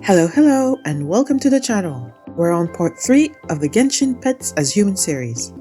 Hello, and welcome to the channel. We're on part 3 of the Genshin Pets as Human series.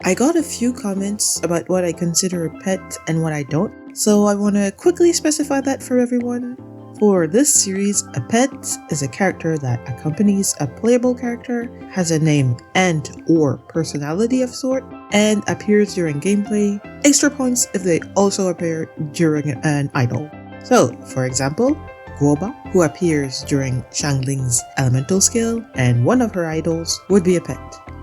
I got a few comments about what I consider a pet and what I don't, so I want to quickly specify that for everyone. For this series, a pet is a character that accompanies a playable character, has a name and/or personality of sort, and appears during gameplay. Extra points if they also appear during an idol. So, for example, Guoba, who appears during Xiangling's elemental skill, and one of her idols would be a pet.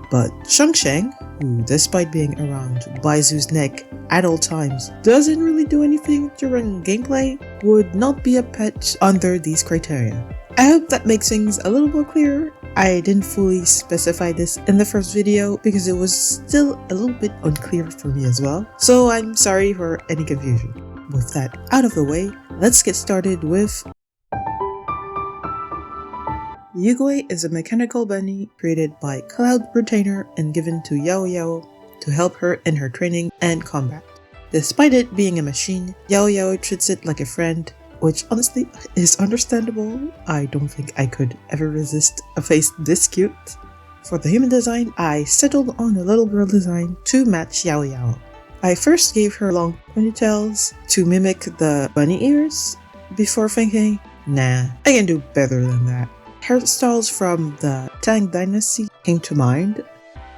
But Shengsheng, who despite being around Baizu's neck at all times doesn't really do anything during gameplay, would not be a pet under these criteria. I hope that makes things a little more clear. I didn't fully specify this in the first video because it was still a little bit unclear for me as well, so I'm sorry for any confusion. With that out of the way, let's get started with Yugoi is a mechanical bunny created by Cloud Retainer and given to Yaoyao to help her in her training and combat. Despite it being a machine, Yaoyao treats it like a friend, which honestly is understandable. I don't think I could ever resist a face this cute. For the human design, I settled on a little girl design to match Yaoyao. I first gave her long ponytails to mimic the bunny ears, before thinking, nah, I can do better than that. Hairstyles from the Tang Dynasty came to mind,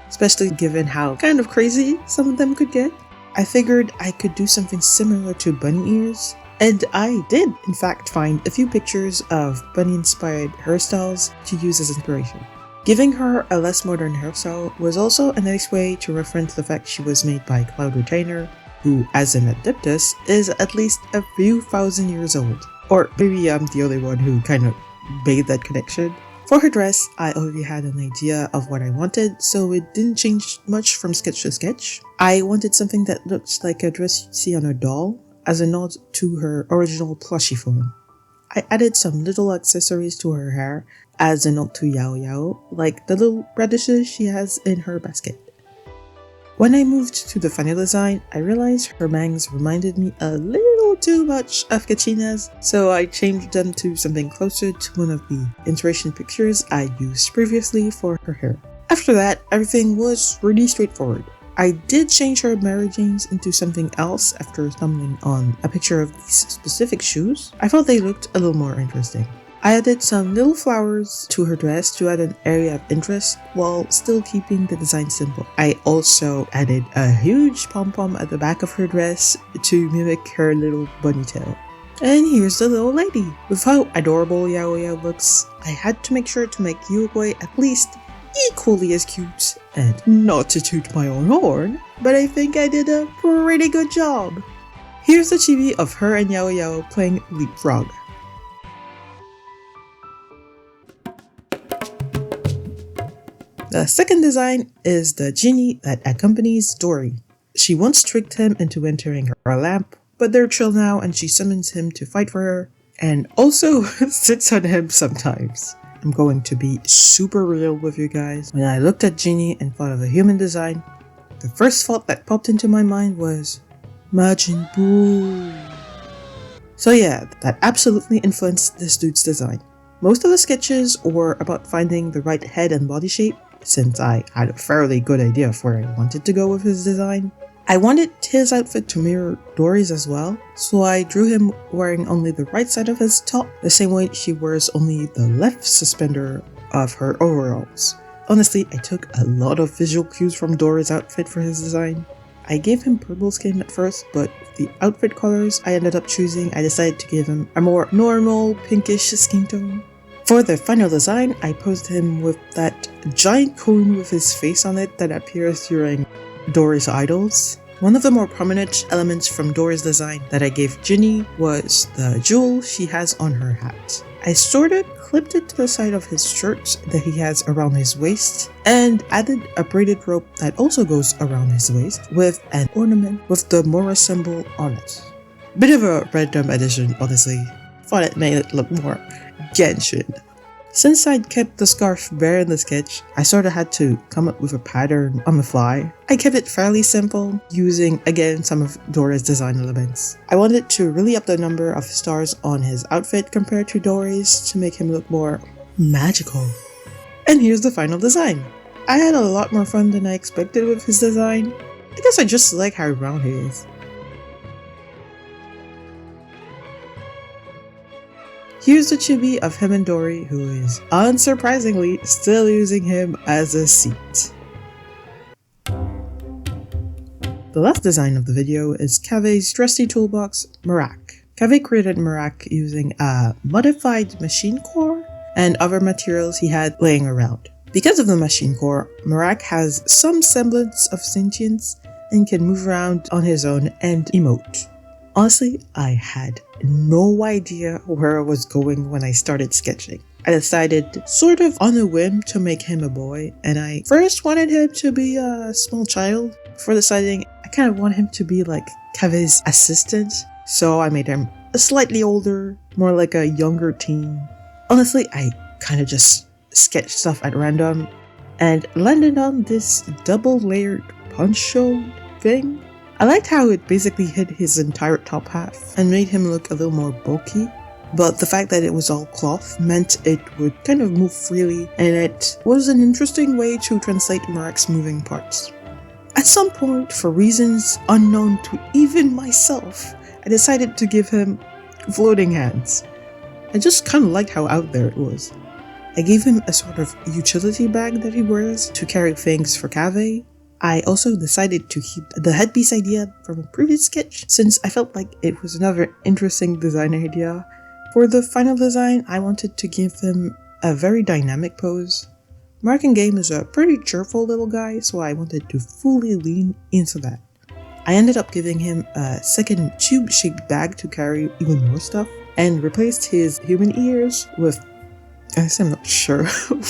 especially given how kind of crazy some of them could get. I figured I could do something similar to bunny ears, and I did in fact find a few pictures of bunny-inspired hairstyles to use as inspiration. Giving her a less modern hairstyle was also a nice way to reference the fact she was made by Cloud Retainer, who as an Adeptus is at least a few thousand years old. Or maybe I'm the only one who kind of made that connection. For her dress, I already had an idea of what I wanted, so it didn't change much from sketch to sketch. I wanted something that looked like a dress you'd see on a doll, as a nod to her original plushie form. I added some little accessories to her hair, as a nod to Yaoyao, like the little radishes she has in her basket. When I moved to the final design, I realized her bangs reminded me a little too much of Kachina's, so I changed them to something closer to one of the inspiration pictures I used previously for her hair. After that, everything was really straightforward. I did change her Mary Janes into something else after stumbling on a picture of these specific shoes. I thought they looked a little more interesting. I added some little flowers to her dress to add an area of interest while still keeping the design simple. I also added a huge pom-pom at the back of her dress to mimic her little bunny tail. And here's the little lady. With how adorable Yaoyao looks, I had to make sure to make Yugoi at least equally as cute. And not to toot my own horn, but I think I did a pretty good job. Here's the chibi of her and Yaoyao playing Leapfrog. The second design is the genie that accompanies Dori. She once tricked him into entering her lamp, but they're chill now and she summons him to fight for her, and also sits on him sometimes. I'm going to be super real with you guys. When I looked at Genie and thought of a human design, the first thought that popped into my mind was Majin Buu. So yeah, that absolutely influenced this dude's design. Most of the sketches were about finding the right head and body shape, since I had a fairly good idea of where I wanted to go with his design. I wanted his outfit to mirror Dori's as well, so I drew him wearing only the right side of his top, the same way she wears only the left suspender of her overalls. Honestly, I took a lot of visual cues from Dori's outfit for his design. I gave him purple skin at first, but the outfit colors I ended up choosing, I decided to give him a more normal pinkish skin tone. For the final design, I posed him with that giant cone with his face on it that appears during Dori's idols. One of the more prominent elements from Dori's design that I gave Ginny was the jewel she has on her hat. I sorta clipped it to the side of his shirt that he has around his waist, and added a braided rope that also goes around his waist with an ornament with the Mora symbol on it. Bit of a random addition, honestly. Thought it made it look more Genshin. Since I'd kept the scarf bare in the sketch, I sorta had to come up with a pattern on the fly. I kept it fairly simple, using again some of Dora's design elements. I wanted to really up the number of stars on his outfit compared to Dora's to make him look more magical. And here's the final design. I had a lot more fun than I expected with his design. I guess I just like how round he is. Here's the chibi of him and Dory, who is, unsurprisingly, still using him as a seat. The last design of the video is Kave's trusty toolbox, Merak. Kave created Merak using a modified machine core and other materials he had laying around. Because of the machine core, Merak has some semblance of sentience and can move around on his own and emote. Honestly, I had no idea where I was going when I started sketching. I decided sort of on a whim to make him a boy, and I first wanted him to be a small child. Before deciding, I kind of want him to be like Kave's assistant, so I made him a slightly older, more like a younger teen. Honestly, I kind of just sketched stuff at random and landed on this double-layered poncho thing. I liked how it basically hid his entire top half and made him look a little more bulky, but the fact that it was all cloth meant it would kind of move freely, and it was an interesting way to translate Merak's moving parts. At some point, for reasons unknown to even myself, I decided to give him floating hands. I just kind of liked how out there it was. I gave him a sort of utility bag that he wears to carry things for Kave. I also decided to keep the headpiece idea from a previous sketch since I felt like it was another interesting design idea. For the final design, I wanted to give him a very dynamic pose. Merak in game is a pretty cheerful little guy, so I wanted to fully lean into that. I ended up giving him a second tube-shaped bag to carry even more stuff, and replaced his human ears with... I'm not sure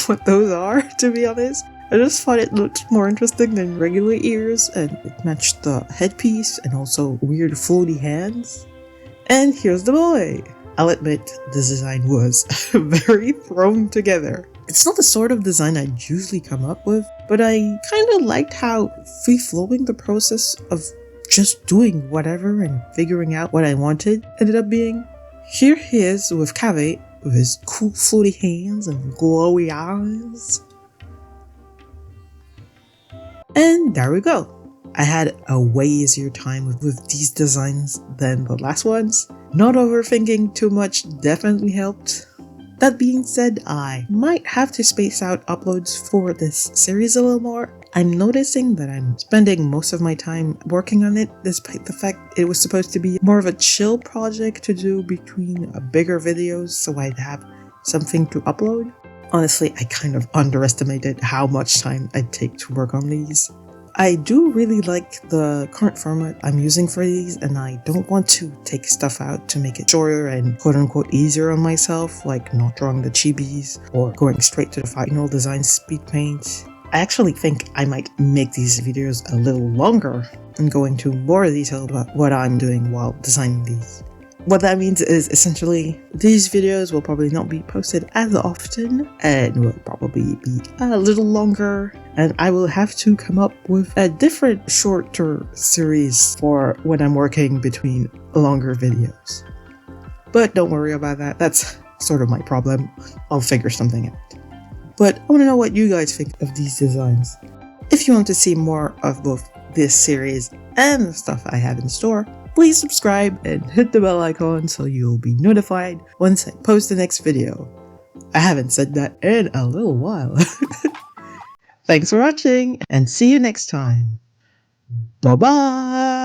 what those are, to be honest. I just thought it looked more interesting than regular ears, and it matched the headpiece and also weird floaty hands. And here's the boy! I'll admit, this design was very thrown together. It's not the sort of design I'd usually come up with, but I kinda liked how free-flowing the process of just doing whatever and figuring out what I wanted ended up being. Here he is with Kave, with his cool floaty hands and glowy eyes. And there we go. I had a way easier time with these designs than the last ones. Not overthinking too much definitely helped. That being said, I might have to space out uploads for this series a little more. I'm noticing that I'm spending most of my time working on it, despite the fact it was supposed to be more of a chill project to do between bigger videos so I'd have something to upload. Honestly, I kind of underestimated how much time I'd take to work on these. I do really like the current format I'm using for these, and I don't want to take stuff out to make it shorter and quote-unquote easier on myself, like not drawing the chibis or going straight to the final design speed paint. I actually think I might make these videos a little longer and go into more detail about what I'm doing while designing these. What that means is essentially these videos will probably not be posted as often and will probably be a little longer, and I will have to come up with a different shorter series for when I'm working between longer videos. But don't worry about that, that's sort of my problem. I'll figure something out. But I want to know what you guys think of these designs. If you want to see more of both this series and the stuff I have in store, please subscribe and hit the bell icon so you'll be notified once I post the next video. I haven't said that in a little while. Thanks for watching and see you next time. Bye bye!